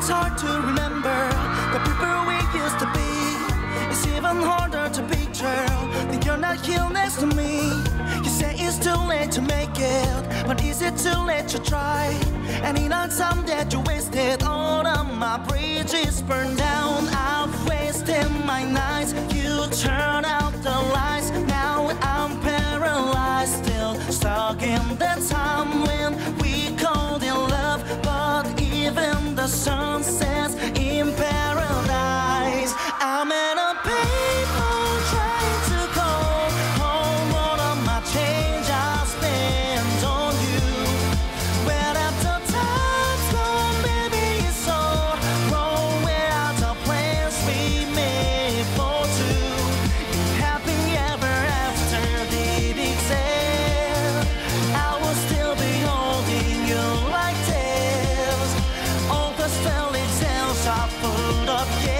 It's hard to remember the people we used to be. It's even harder to picture that you're not here next to me. You say it's too late to make it, but is it too late to try? Any night time that you wasted, all of my bridges burned down. I've wasted my nights, you turn out the lights. Now I'm paralyzed, still stuck in the time when we called it love. But even the sun sets in paradise. I'm in a payphone trying to call home. All of my change I spend on you. When after time's gone, baby, it's all wrong. We're out of plans we made for two. Happy ever after did exist. I will still be holding you like this. All the fairy tales are full of, yeah.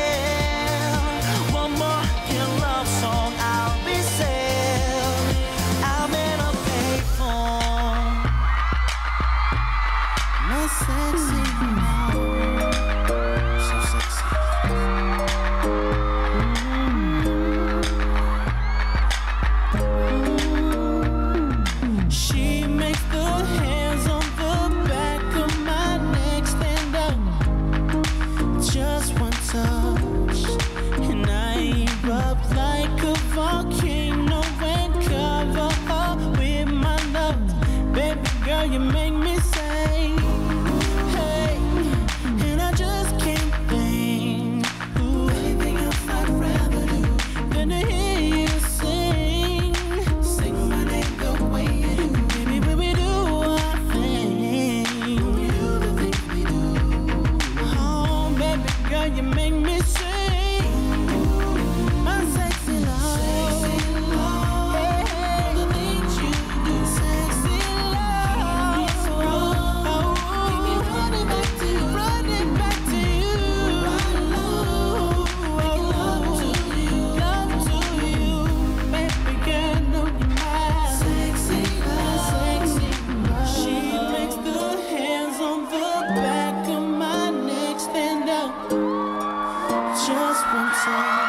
One more your love song, I'll be sad. I'm in a payphone. My sexy mom, so sexy. She makes the hands on the back of my neck stand up. Just one touch, and I erupt like a volcano and cover up with my love. Baby girl, you make me say, hey, and I just can't think. Ooh, anything else I'd rather do than to hear you sing. Sing my name the way you do. Baby, when we do our thing, when we do the things we do. Oh, baby girl, you make me sing. My sexy love. Sexy love. Hey, the things you do. Sexy love. Keep me so wrong. Keep me running back to you. Running back to you. Making love to you. Love to you. Baby girl, know you're mine. Sexy love. Sexy love. She makes the hands on the back of my neck stand up. Just one time.